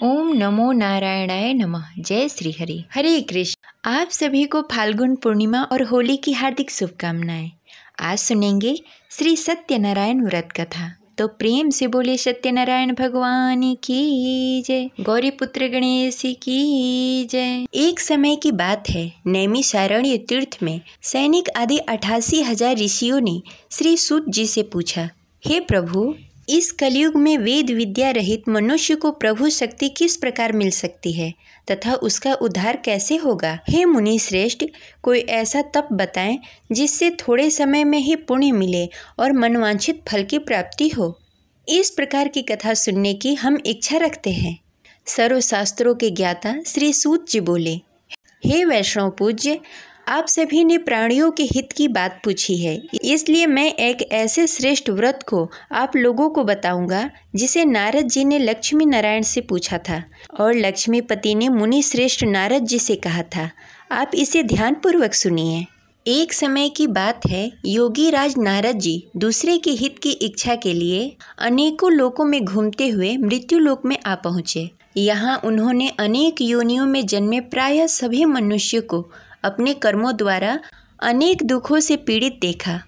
ओम नमो नारायणाय नमः। जय श्री हरि। हरे कृष्ण। आप सभी को फाल्गुन पूर्णिमा और होली की हार्दिक शुभकामनाएं। आज सुनेंगे श्री सत्यनारायण व्रत कथा। तो प्रेम से बोले सत्यनारायण भगवान की जय, गौरी पुत्र गणेश की जय। एक समय की बात है, नैमिषारण्य तीर्थ में सैनिक आदि 88,000 ऋषियों ने श्री सूत जी से पूछा, हे प्रभु, इस कलयुग में वेद विद्या रहित मनुष्य को प्रभु शक्ति किस प्रकार मिल सकती है तथा उसका उद्धार कैसे होगा? हे मुनि श्रेष्ठ, कोई ऐसा तप बताएं जिससे थोड़े समय में ही पुण्य मिले और मनवांछित फल की प्राप्ति हो। इस प्रकार की कथा सुनने की हम इच्छा रखते हैं। सर्वशास्त्रों के ज्ञाता श्री सूत जी बोले, हे वैष्णव पूज्य, आप सभी ने प्राणियों के हित की बात पूछी है, इसलिए मैं एक ऐसे श्रेष्ठ व्रत को आप लोगों को बताऊंगा जिसे नारद जी ने लक्ष्मी नारायण से पूछा था और लक्ष्मीपति ने मुनि श्रेष्ठ नारद जी से कहा था। आप इसे ध्यानपूर्वक सुनिए। एक समय की बात है, योगी राज नारद जी दूसरे के हित की इच्छा के लिए अनेकों लोकों में घूमते हुए मृत्यु लोक में आ पहुँचे। यहाँ उन्होंने अनेक योनियों में जन्मे प्रायः सभी मनुष्य को अपने कर्मों द्वारा अनेक दुखों से पीड़ित देखा।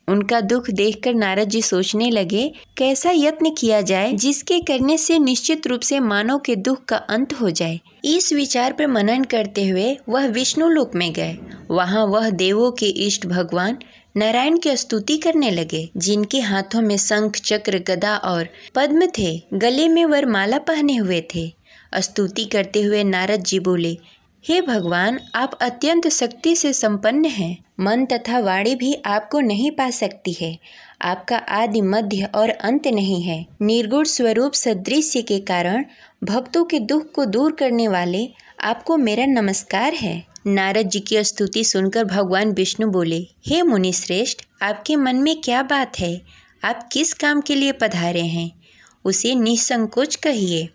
उनका दुख देखकर नारद जी सोचने लगे, कैसा यत्न किया जाए जिसके करने से निश्चित रूप से मानव के दुख का अंत हो जाए। इस विचार पर मनन करते हुए वह विष्णु लोक में गए। वहाँ वह देवों के इष्ट भगवान नारायण की स्तुति करने लगे, जिनके हाथों में शंख चक्र गदा और पद्म थे, गले में वरमाला पहने हुए थे। स्तुति करते हुए नारद जी बोले, हे भगवान, आप अत्यंत शक्ति से संपन्न हैं। मन तथा वाणी भी आपको नहीं पा सकती है। आपका आदि मध्य और अंत नहीं है। निर्गुण स्वरूप सदृश्य के कारण भक्तों के दुख को दूर करने वाले आपको मेरा नमस्कार है। नारद जी की स्तुति सुनकर भगवान विष्णु बोले, हे मुनि श्रेष्ठ, आपके मन में क्या बात है? आप किस काम के लिए पधारे हैं? उसे निसंकोच कहिए।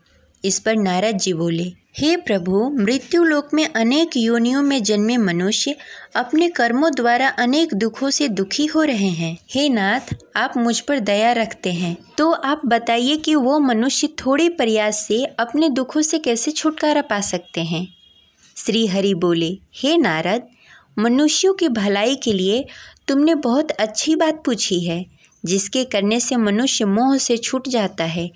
इस पर नारद जी बोले, हे प्रभु, मृत्यु लोक में अनेक योनियों में जन्मे मनुष्य अपने कर्मों द्वारा अनेक दुखों से दुखी हो रहे हैं। हे नाथ, आप मुझ पर दया रखते हैं, तो आप बताइए कि वो मनुष्य थोड़े प्रयास से अपने दुखों से कैसे छुटकारा पा सकते हैं। श्री हरि बोले, हे नारद, मनुष्यों की भलाई के लिए तुमने बहुत अच्छी बात पूछी है। जिसके करने से मनुष्य मोह से छूट जाता है,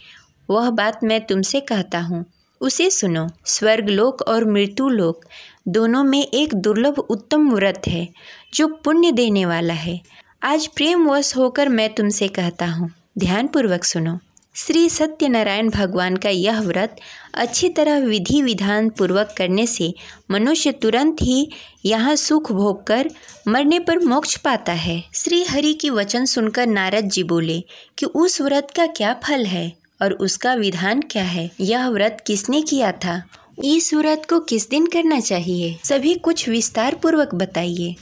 वह बात मैं तुमसे कहता हूँ, उसे सुनो। स्वर्गलोक और मृत्युलोक दोनों में एक दुर्लभ उत्तम व्रत है जो पुण्य देने वाला है। आज प्रेमवश होकर मैं तुमसे कहता हूँ, ध्यानपूर्वक सुनो। श्री सत्यनारायण भगवान का यह व्रत अच्छी तरह विधि विधान पूर्वक करने से मनुष्य तुरंत ही यहाँ सुख भोग कर मरने पर मोक्ष पाता है। श्री हरि की वचन सुनकर नारद जी बोले कि उस व्रत का क्या फल है और उसका विधान क्या है? यह व्रत किसने किया था? इस व्रत को किस दिन करना चाहिए? सभी कुछ विस्तार पूर्वक बताइए।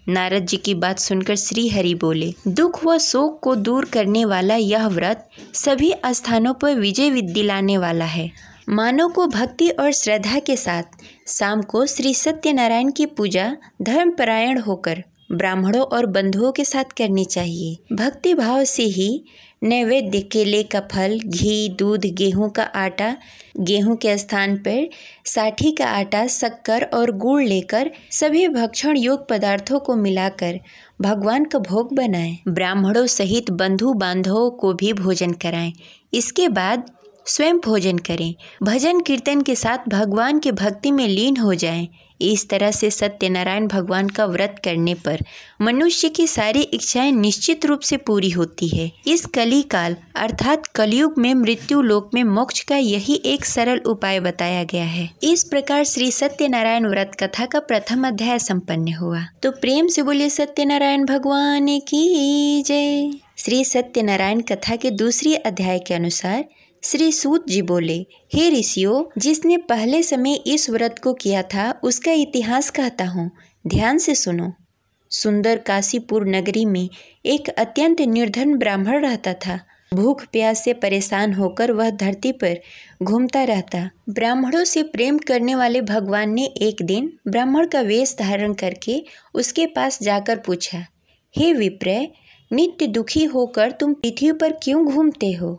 नारद जी की बात सुनकर श्री हरि बोले, दुख व शोक को दूर करने वाला यह व्रत सभी स्थानों पर विजय दिलाने वाला है। मानव को भक्ति और श्रद्धा के साथ शाम को श्री सत्यनारायण की पूजा धर्मपरायण होकर ब्राह्मणों और बंधुओं के साथ करनी चाहिए। भक्ति भाव से ही नैवेद्य, केले का फल, घी, दूध, गेहूं का आटा, गेहूं के स्थान पर साठी का आटा, शक्कर और गुड़ लेकर सभी भक्षण योग्य पदार्थों को मिलाकर भगवान का भोग बनाएं। ब्राह्मणों सहित बंधु बांधवों को भी भोजन कराएं। इसके बाद स्वयं भोजन करें। भजन कीर्तन के साथ भगवान की भक्ति में लीन हो जाएं। इस तरह से सत्यनारायण भगवान का व्रत करने पर मनुष्य की सारी इच्छाएं निश्चित रूप से पूरी होती है। इस कली काल अर्थात कलयुग में मृत्यु लोक में मोक्ष का यही एक सरल उपाय बताया गया है। इस प्रकार श्री सत्यनारायण व्रत कथा का प्रथम अध्याय संपन्न हुआ। तो प्रेम से बोलिए सत्यनारायण भगवान की जय। श्री सत्यनारायण कथा के दूसरे अध्याय के अनुसार श्री सूत जी बोले, हे ऋषियों, जिसने पहले समय इस व्रत को किया था उसका इतिहास कहता हूँ, ध्यान से सुनो। सुंदर काशीपुर नगरी में एक अत्यंत निर्धन ब्राह्मण रहता था। भूख प्यास से परेशान होकर वह धरती पर घूमता रहता। ब्राह्मणों से प्रेम करने वाले भगवान ने एक दिन ब्राह्मण का वेश धारण करके उसके पास जाकर पूछा, हे विप्र, नित्य दुखी होकर तुम पृथ्वी पर क्यों घूमते हो?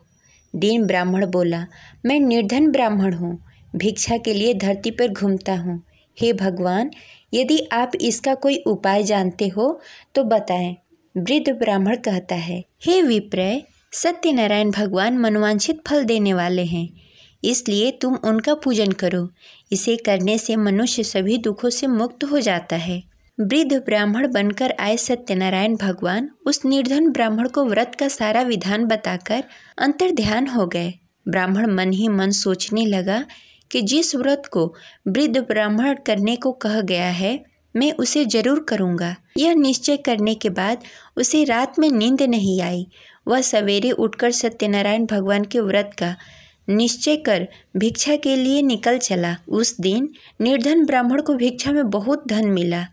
दीन ब्राह्मण बोला, मैं निर्धन ब्राह्मण हूँ, भिक्षा के लिए धरती पर घूमता हूँ। हे भगवान, यदि आप इसका कोई उपाय जानते हो तो बताएं। वृद्ध ब्राह्मण कहता है, हे विप्रय, सत्यनारायण भगवान मनोवांछित फल देने वाले हैं, इसलिए तुम उनका पूजन करो। इसे करने से मनुष्य सभी दुखों से मुक्त हो जाता है। वृद्ध ब्राह्मण बनकर आए सत्यनारायण भगवान उस निर्धन ब्राह्मण को व्रत का सारा विधान बताकर अंतर्ध्यान हो गए। ब्राह्मण मन ही मन सोचने लगा कि जिस व्रत को वृद्ध ब्राह्मण करने को कहा गया है, मैं उसे जरूर करूँगा। यह निश्चय करने के बाद उसे रात में नींद नहीं आई। वह सवेरे उठकर सत्यनारायण भगवान के व्रत का निश्चय कर भिक्षा के लिए निकल चला। उस दिन निर्धन ब्राह्मण को भिक्षा में बहुत धन मिला,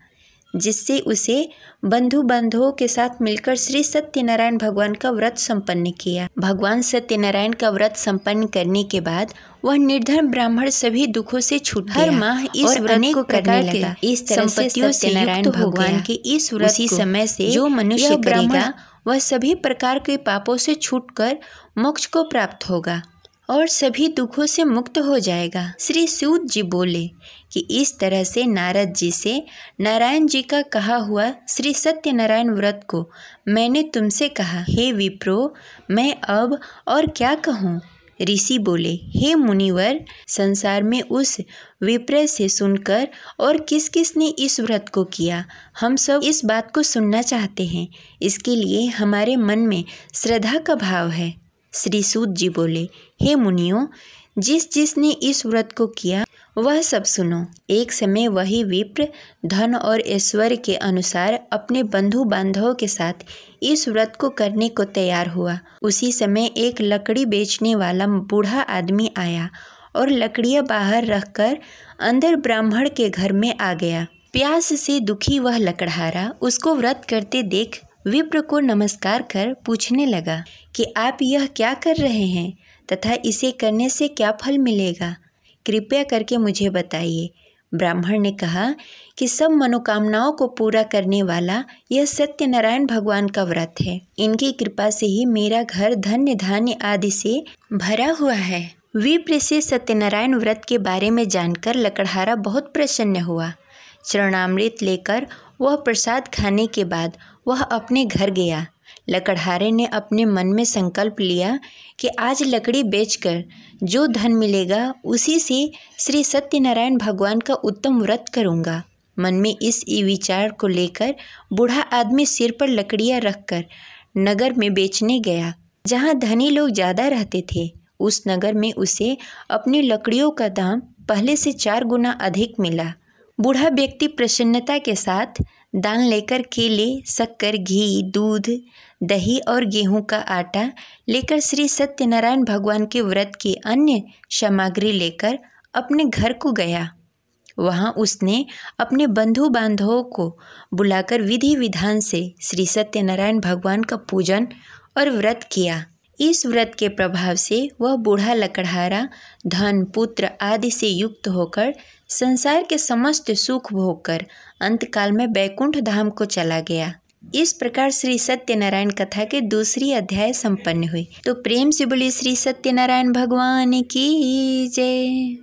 जिससे उसे बंधु बांधवों के साथ मिलकर श्री सत्यनारायण भगवान का व्रत संपन्न किया। भगवान सत्यनारायण का व्रत संपन्न करने के बाद वह निर्धन ब्राह्मण सभी दुखों से छूट गया। हर माह इस व्रत को करने लगा। इस तरह से सत्यनारायण भगवान के इस व्रत उसी समय से जो मनुष्य करेगा वह सभी प्रकार के पापों से छूटकर मोक्ष को प्राप्त होगा और सभी दुखों से मुक्त हो जाएगा। श्री सूत जी बोले कि इस तरह से नारद जी से नारायण जी का कहा हुआ श्री सत्यनारायण व्रत को मैंने तुमसे कहा। हे विप्रो, मैं अब और क्या कहूँ। ऋषि बोले, हे मुनिवर, संसार में उस विप्र से सुनकर और किस किस ने इस व्रत को किया, हम सब इस बात को सुनना चाहते हैं। इसके लिए हमारे मन में श्रद्धा का भाव है। श्री सूत जी बोले, हे मुनियों, जिस जिसने इस व्रत को किया वह सब सुनो। एक समय वही विप्र धन और ऐश्वर्य के अनुसार अपने बंधु बांधवों के साथ इस व्रत को करने को तैयार हुआ। उसी समय एक लकड़ी बेचने वाला बूढ़ा आदमी आया और लकड़ियां बाहर रखकर अंदर ब्राह्मण के घर में आ गया। प्यास से दुखी वह लकड़हारा उसको व्रत करते देख विप्र को नमस्कार कर पूछने लगा कि आप यह क्या कर रहे हैं तथा इसे करने से क्या फल मिलेगा, कृपया करके मुझे बताइए। ब्राह्मण ने कहा कि सब मनोकामनाओं को पूरा करने वाला यह सत्यनारायण भगवान का व्रत है। इनकी कृपा से ही मेरा घर धन्य धान्य आदि से भरा हुआ है। विप्र से सत्यनारायण व्रत के बारे में जानकर लकड़हारा बहुत प्रसन्न हुआ। चरणामृत लेकर वह प्रसाद खाने के बाद वह अपने घर गया। लकड़हारे ने अपने मन में संकल्प लिया कि आज लकड़ी बेचकर जो धन मिलेगा उसी से श्री सत्यनारायण भगवान का उत्तम व्रत करूँगा। मन में इस विचार को लेकर बूढ़ा आदमी सिर पर लकड़ियाँ रखकर नगर में बेचने गया, जहाँ धनी लोग ज़्यादा रहते थे। उस नगर में उसे अपनी लकड़ियों का दाम पहले से 4 गुना अधिक मिला। बूढ़ा व्यक्ति प्रसन्नता के साथ दान लेकर केले, शक्कर, घी, दूध, दही और गेहूं का आटा लेकर श्री सत्यनारायण भगवान के व्रत की अन्य सामग्री लेकर अपने घर को गया। वहां उसने अपने बंधु बांधवों को बुलाकर विधि विधान से श्री सत्यनारायण भगवान का पूजन और व्रत किया। इस व्रत के प्रभाव से वह बूढ़ा लकड़हारा धन, पुत्र आदि से युक्त होकर संसार के समस्त सुख भोगकर अंतकाल में बैकुंठ धाम को चला गया। इस प्रकार श्री सत्यनारायण कथा के दूसरी अध्याय संपन्न हुई। तो प्रेम से बोली श्री सत्यनारायण भगवान की जय।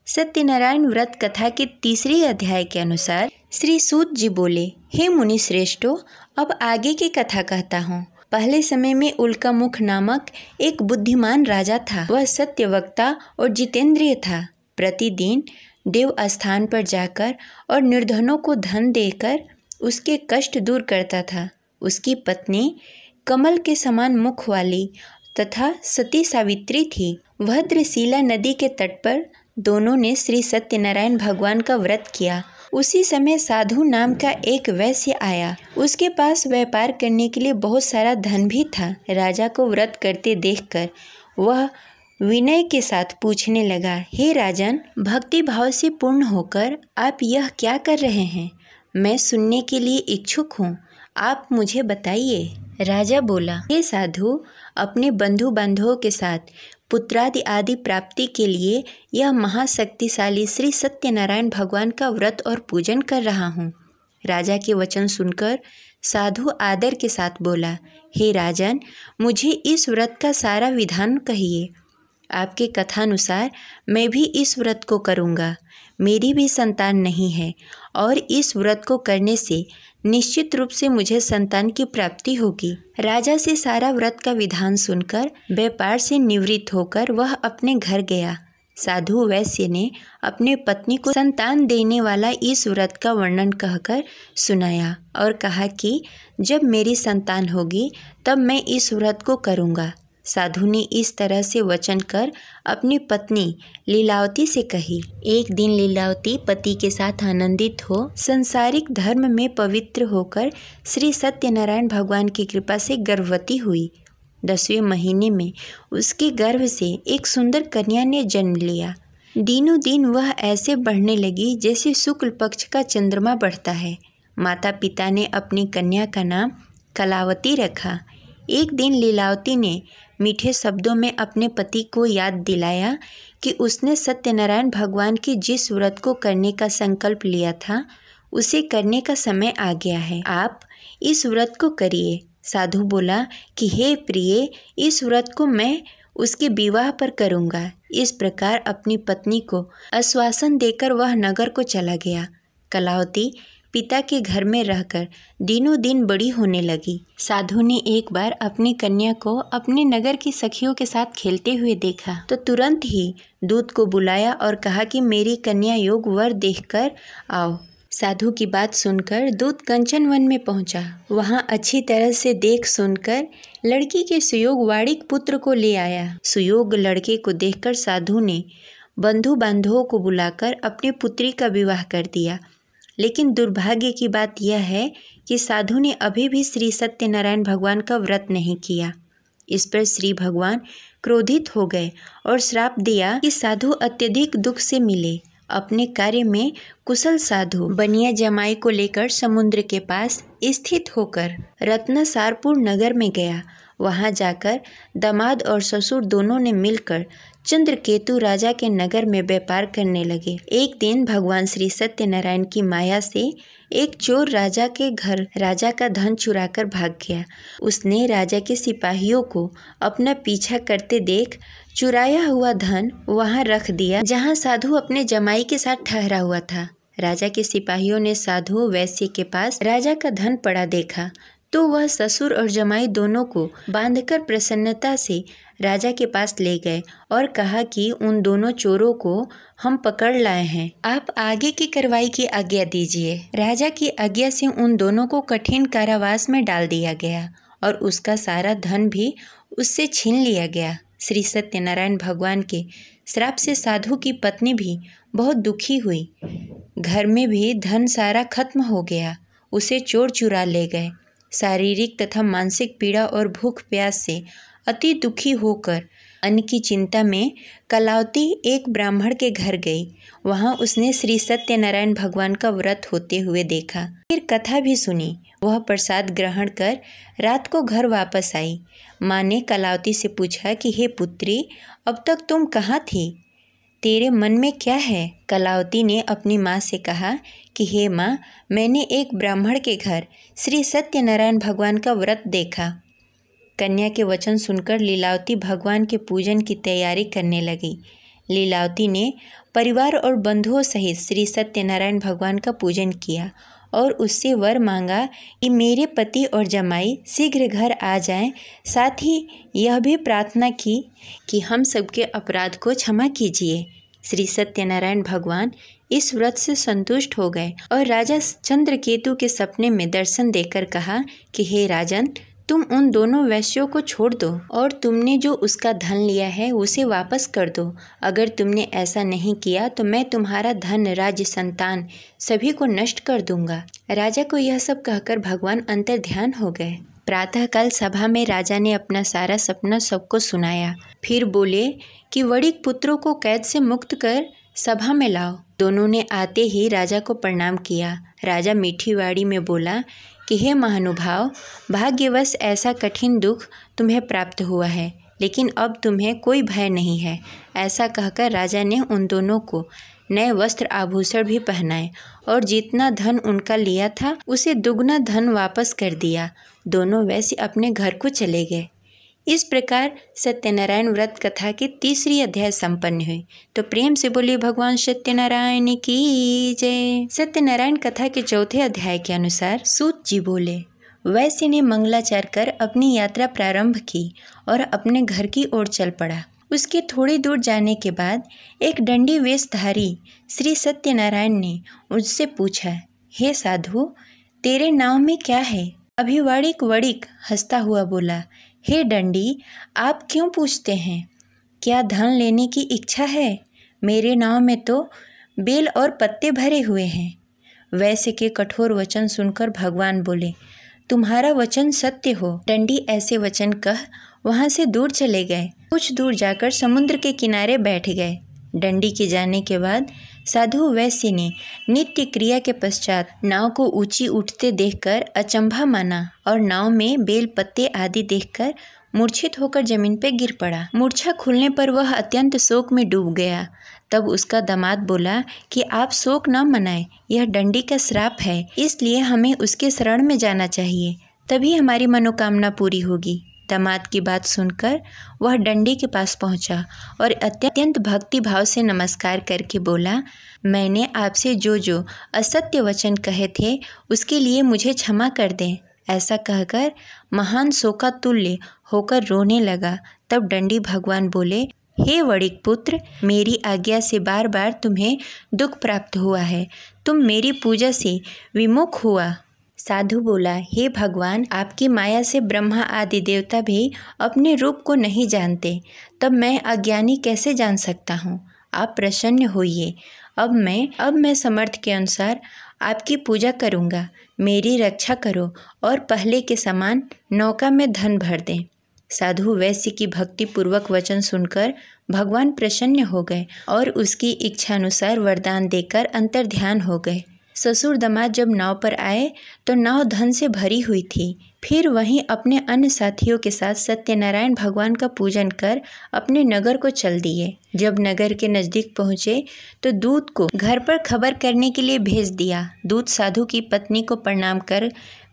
सत्यनारायण व्रत कथा के तीसरी अध्याय के अनुसार श्री सूत जी बोले, हे मुनि श्रेष्ठो, अब आगे की कथा कहता हूँ। पहले समय में उल्कामुख नामक एक बुद्धिमान राजा था। वह सत्यवक्ता और जितेंद्रिय था। प्रतिदिन देव स्थान पर जाकर और निर्धनों को धन देकर उसके कष्ट दूर करता था। उसकी पत्नी कमल के समान मुख वाली तथा सती सावित्री थी। भद्रशिला नदी के तट पर दोनों ने श्री सत्यनारायण भगवान का व्रत किया। उसी समय साधु नाम का एक वैश्य आया। उसके पास व्यापार करने के लिए बहुत सारा धन भी था। राजा को व्रत करते देखकर वह विनय के साथ पूछने लगा, हे राजन, भक्ति भाव से पूर्ण होकर आप यह क्या कर रहे हैं? मैं सुनने के लिए इच्छुक हूँ, आप मुझे बताइए। राजा बोला, हे साधु, अपने बंधु बांधवों के साथ पुत्रादि आदि प्राप्ति के लिए यह महाशक्तिशाली श्री सत्यनारायण भगवान का व्रत और पूजन कर रहा हूँ। राजा के वचन सुनकर साधु आदर के साथ बोला, हे राजन, मुझे इस व्रत का सारा विधान कहिए। आपके कथानुसार मैं भी इस व्रत को करूँगा। मेरी भी संतान नहीं है और इस व्रत को करने से निश्चित रूप से मुझे संतान की प्राप्ति होगी। राजा से सारा व्रत का विधान सुनकर व्यापार से निवृत्त होकर वह अपने घर गया। साधु वैश्य ने अपने पत्नी को संतान देने वाला इस व्रत का वर्णन कहकर सुनाया और कहा कि जब मेरी संतान होगी तब मैं इस व्रत को करूँगा। साधु ने इस तरह से वचन कर अपनी पत्नी लीलावती से कही। एक दिन लीलावती पति के साथ आनंदित हो संसारिक धर्म में पवित्र होकर श्री सत्यनारायण भगवान की कृपा से गर्भवती हुई। 10वें महीने में उसके गर्भ से एक सुंदर कन्या ने जन्म लिया। दिनों दिन वह ऐसे बढ़ने लगी जैसे शुक्ल पक्ष का चंद्रमा बढ़ता है। माता पिता ने अपनी कन्या का नाम कलावती रखा। एक दिन लीलावती ने मीठे शब्दों में अपने पति को याद दिलाया कि उसने सत्यनारायण भगवान के जिस व्रत को करने का संकल्प लिया था उसे करने का समय आ गया है। आप इस व्रत को करिए। साधु बोला कि हे प्रिय, इस व्रत को मैं उसके विवाह पर करूँगा। इस प्रकार अपनी पत्नी को आश्वासन देकर वह नगर को चला गया। कलावती पिता के घर में रहकर दिनों दिन बड़ी होने लगी। साधु ने एक बार अपनी कन्या को अपने नगर की सखियों के साथ खेलते हुए देखा तो तुरंत ही दूत को बुलाया और कहा कि मेरी कन्या योग वर देखकर आओ। साधु की बात सुनकर दूत कंचन वन में पहुंचा। वहां अच्छी तरह से देख सुनकर लड़की के सुयोग वाड़िक पुत्र को ले आया। सुयोग लड़के को देखकर साधु ने बंधु बांधवों को बुलाकर अपनी पुत्री का विवाह कर दिया। लेकिन दुर्भाग्य की बात यह है कि साधु ने अभी भी श्री सत्यनारायण भगवान का व्रत नहीं किया। इस पर श्री भगवान क्रोधित हो गए और श्राप दिया कि साधु अत्यधिक दुख से मिले। अपने कार्य में कुशल साधु बनिया जमाई को लेकर समुद्र के पास स्थित होकर रत्नसारपुर नगर में गया। वहां जाकर दामाद और ससुर दोनों ने मिलकर चंद्रकेतु राजा के नगर में व्यापार करने लगे। एक दिन भगवान श्री सत्यनारायण की माया से एक चोर राजा के घर राजा का धन चुराकर भाग गया। उसने राजा के सिपाहियों को अपना पीछा करते देख चुराया हुआ धन वहां रख दिया जहां साधु अपने जमाई के साथ ठहरा हुआ था। राजा के सिपाहियों ने साधु वैश्य के पास राजा का धन पड़ा देखा तो वह ससुर और जमाई दोनों को बांधकर प्रसन्नता से राजा के पास ले गए और कहा कि उन दोनों चोरों को हम पकड़ लाए हैं, आप आगे की कार्रवाई की आज्ञा दीजिए। राजा की आज्ञा से उन दोनों को कठिन कारावास में डाल दिया गया और उसका सारा धन भी उससे छीन लिया गया। श्री सत्यनारायण भगवान के श्राप से साधु की पत्नी भी बहुत दुखी हुई। घर में भी धन सारा खत्म हो गया। उसे चोर चुरा ले गए। शारीरिक तथा मानसिक पीड़ा और भूख प्यास से अति दुखी होकर अन्न की चिंता में कलावती एक ब्राह्मण के घर गई। वहां उसने श्री सत्यनारायण भगवान का व्रत होते हुए देखा। फिर कथा भी सुनी। वह प्रसाद ग्रहण कर रात को घर वापस आई। माँ ने कलावती से पूछा कि हे पुत्री, अब तक तुम कहाँ थी? तेरे मन में क्या है? कलावती ने अपनी माँ से कहा कि हे माँ, मैंने एक ब्राह्मण के घर श्री सत्यनारायण भगवान का व्रत देखा। कन्या के वचन सुनकर लीलावती भगवान के पूजन की तैयारी करने लगी। लीलावती ने परिवार और बंधुओं सहित श्री सत्यनारायण भगवान का पूजन किया और उससे वर मांगा कि मेरे पति और जमाई शीघ्र घर आ जाएं। साथ ही यह भी प्रार्थना की कि हम सबके अपराध को क्षमा कीजिए। श्री सत्यनारायण भगवान इस व्रत से संतुष्ट हो गए और राजा चंद्रकेतु के सपने में दर्शन देकर कहा कि हे राजन, तुम उन दोनों वैश्यों को छोड़ दो और तुमने जो उसका धन लिया है उसे वापस कर दो। अगर तुमने ऐसा नहीं किया तो मैं तुम्हारा धन, राज्य, संतान सभी को नष्ट कर दूंगा। राजा को यह सब कहकर भगवान अंतर ध्यान हो गए। प्रातःकाल सभा में राजा ने अपना सारा सपना सबको सुनाया। फिर बोले कि वड़िक पुत्रों को कैद से मुक्त कर सभा में लाओ। दोनों ने आते ही राजा को प्रणाम किया। राजा मीठी वाणी में बोला कि हे महानुभाव, भाग्यवश ऐसा कठिन दुख तुम्हें प्राप्त हुआ है, लेकिन अब तुम्हें कोई भय नहीं है। ऐसा कहकर राजा ने उन दोनों को नए वस्त्र आभूषण भी पहनाए और जितना धन उनका लिया था उसे दुगना धन वापस कर दिया। दोनों वैसे अपने घर को चले गए। इस प्रकार सत्यनारायण व्रत कथा की तीसरी अध्याय संपन्न हुई। तो प्रेम से बोलिए भगवान सत्यनारायण की जय। सत्यनारायण कथा के चौथे अध्याय के अनुसार सूत जी बोले, वैश्य ने मंगलाचार कर अपनी यात्रा प्रारंभ की और अपने घर की ओर चल पड़ा। उसके थोड़ी दूर जाने के बाद एक दंडी वेशधारी श्री सत्यनारायण ने उससे पूछा, हे साधु, तेरे नाव में क्या है? अभिवाड़िक वड़िक हंसता हुआ बोला, हे दंडी, आप क्यों पूछते हैं? क्या धन लेने की इच्छा है? मेरे नाव में तो बेल और पत्ते भरे हुए हैं। वैश्य के कठोर वचन सुनकर भगवान बोले, तुम्हारा वचन सत्य हो। दंडी ऐसे वचन कह वहाँ से दूर चले गए। कुछ दूर जाकर समुद्र के किनारे बैठ गए। दंडी के जाने के बाद साधु वैश्य ने नित्य क्रिया के पश्चात नाव को ऊंची उठते देखकर अचंभा माना और नाव में बेल पत्ते आदि देखकर मूर्छित होकर जमीन पर गिर पड़ा। मूर्छा खुलने पर वह अत्यंत शोक में डूब गया। तब उसका दामाद बोला कि आप शोक न मनाएं, यह दंडी का श्राप है, इसलिए हमें उसके शरण में जाना चाहिए, तभी हमारी मनोकामना पूरी होगी। दामाद की बात सुनकर वह दंडी के पास पहुंचा और अत्यंत भक्ति भाव से नमस्कार करके बोला, मैंने आपसे जो असत्य वचन कहे थे उसके लिए मुझे क्षमा कर दें। ऐसा कहकर महान शोकातुल्य होकर रोने लगा। तब दंडी भगवान बोले, हे वड़िक पुत्र, मेरी आज्ञा से बार बार तुम्हें दुख प्राप्त हुआ है, तुम मेरी पूजा से विमुख हुआ। साधु बोला, हे भगवान, आपकी माया से ब्रह्मा आदि देवता भी अपने रूप को नहीं जानते, तब मैं अज्ञानी कैसे जान सकता हूँ? आप प्रसन्न होइए। अब मैं समर्थ के अनुसार आपकी पूजा करूँगा। मेरी रक्षा करो और पहले के समान नौका में धन भर दें। साधु वैश्य की भक्ति पूर्वक वचन सुनकर भगवान प्रसन्न हो गए और उसकी इच्छानुसार वरदान देकर अंतर्ध्यान हो गए। ससुर दामाद जब नाव पर आए तो नाव धन से भरी हुई थी। फिर वहीं अपने अन्य साथियों के साथ सत्यनारायण भगवान का पूजन कर अपने नगर को चल दिए। जब नगर के नज़दीक पहुँचे तो दूत को घर पर खबर करने के लिए भेज दिया। दूत साधु की पत्नी को प्रणाम कर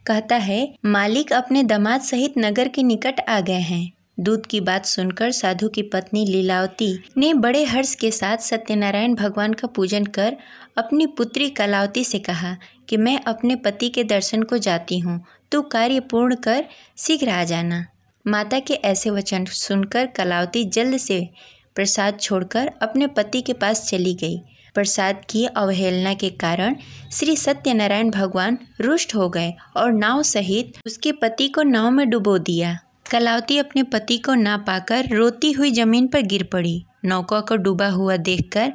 कहता है, मालिक अपने दामाद सहित नगर के निकट आ गए हैं। दूत की बात सुनकर साधु की पत्नी लीलावती ने बड़े हर्ष के साथ सत्यनारायण भगवान का पूजन कर अपनी पुत्री कलावती से कहा कि मैं अपने पति के दर्शन को जाती हूँ, तू कार्य पूर्ण कर शीघ्र आ जाना। माता के ऐसे वचन सुनकर कलावती जल्द से प्रसाद छोड़कर अपने पति के पास चली गई। प्रसाद की अवहेलना के कारण श्री सत्यनारायण भगवान रुष्ट हो गए और नाव सहित उसके पति को नाव में डुबो दिया। कलावती अपने पति को ना पाकर रोती हुई जमीन पर गिर पड़ी। नौका को डूबा हुआ देखकर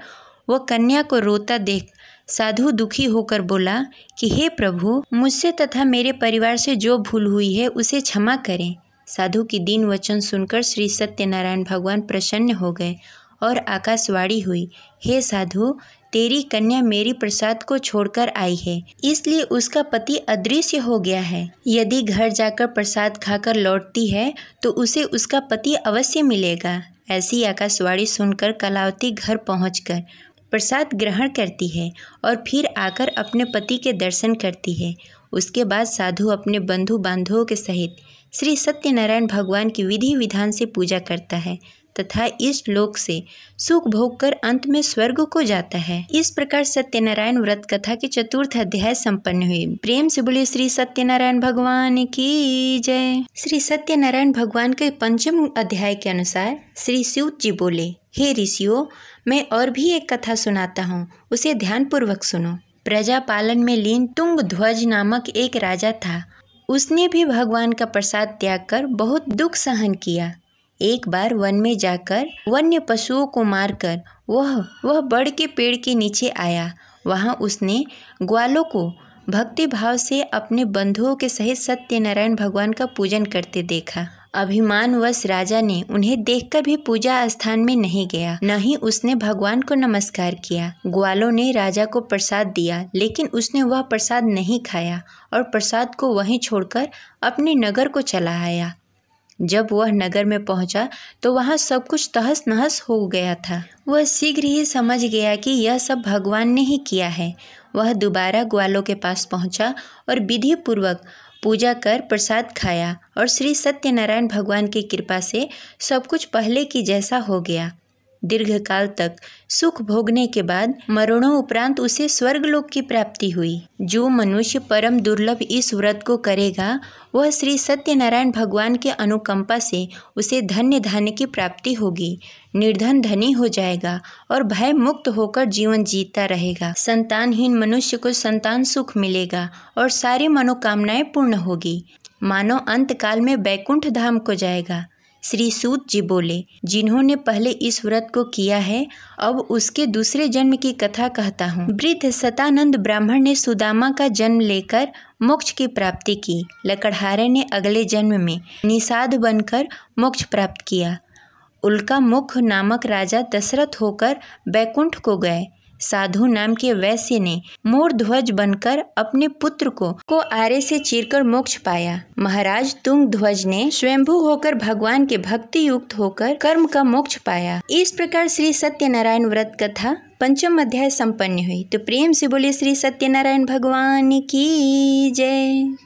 वह कन्या को रोता देख साधु दुखी होकर बोला कि हे प्रभु, मुझसे तथा मेरे परिवार से जो भूल हुई है उसे क्षमा करें। साधु की दीन वचन सुनकर श्री सत्यनारायण भगवान प्रसन्न हो गए और आकाशवाणी हुई, हे साधु, तेरी कन्या मेरी प्रसाद को छोड़कर आई है, इसलिए उसका पति अदृश्य हो गया है। यदि घर जाकर प्रसाद खाकर लौटती है तो उसे उसका पति अवश्य मिलेगा। ऐसी आकाशवाणी सुनकर कलावती घर पहुंचकर प्रसाद ग्रहण करती है और फिर आकर अपने पति के दर्शन करती है। उसके बाद साधु अपने बंधु बांधवों के सहित श्री सत्यनारायण भगवान की विधि विधान से पूजा करता है तथा इस लोक से सुख भोग कर अंत में स्वर्ग को जाता है। इस प्रकार सत्यनारायण व्रत कथा की चतुर्थ अध्याय संपन्न हुई। प्रेम से बोलिए श्री सत्यनारायण भगवान की जय। श्री सत्यनारायण भगवान के पंचम अध्याय के अनुसार श्री सूत जी बोले, हे ऋषियों, मैं और भी एक कथा सुनाता हूँ, उसे ध्यान पूर्वक सुनो। प्रजा पालन में लीन तुंग ध्वज नामक एक राजा था। उसने भी भगवान का प्रसाद त्याग कर बहुत दुख सहन किया। एक बार वन में जाकर वन्य पशुओं को मारकर वह बड़ के पेड़ के नीचे आया। वहाँ उसने ग्वालों को भक्ति भाव से अपने बंधुओं के सहित सत्यनारायण भगवान का पूजन करते देखा। अभिमानवश राजा ने उन्हें देखकर भी पूजा स्थान में नहीं गया, न ही उसने भगवान को नमस्कार किया। ग्वालों ने राजा को प्रसाद दिया, लेकिन उसने वह प्रसाद नहीं खाया और प्रसाद को वहीं छोड़कर अपने नगर को चला आया। जब वह नगर में पहुंचा तो वहां सब कुछ तहस नहस हो गया था। वह शीघ्र ही समझ गया कि यह सब भगवान ने ही किया है। वह दोबारा ग्वालों के पास पहुंचा और विधि पूर्वक पूजा कर प्रसाद खाया और श्री सत्यनारायण भगवान की कृपा से सब कुछ पहले की जैसा हो गया। दीर्घकाल तक सुख भोगने के बाद मरणों उपरांत उसे स्वर्गलोक की प्राप्ति हुई। जो मनुष्य परम दुर्लभ इस व्रत को करेगा वह श्री सत्यनारायण भगवान के अनुकंपा से उसे धन्य धान्य की प्राप्ति होगी, निर्धन धनी हो जाएगा और भय मुक्त होकर जीवन जीता रहेगा। संतानहीन मनुष्य को संतान सुख मिलेगा और सारी मनोकामनाएं पूर्ण होगी। मानव अंत काल में बैकुंठ धाम को जाएगा। श्री सूत जी बोले, जिन्होंने पहले इस व्रत को किया है अब उसके दूसरे जन्म की कथा कहता हूँ। वृद्ध सतानंद ब्राह्मण ने सुदामा का जन्म लेकर मोक्ष की प्राप्ति की। लकड़हारे ने अगले जन्म में निषाद बनकर मोक्ष प्राप्त किया। उल्का मुख नामक राजा दशरथ होकर बैकुंठ को गए। साधु नाम के वैश्य ने मोर ध्वज बनकर अपने पुत्र को आरे से चीरकर मोक्ष पाया। महाराज तुंग ध्वज ने स्वयंभू होकर भगवान के भक्ति युक्त होकर कर्म का मोक्ष पाया। इस प्रकार श्री सत्यनारायण व्रत कथा 5वां अध्याय संपन्न हुई। तो प्रेम से बोले श्री सत्यनारायण भगवान की जय।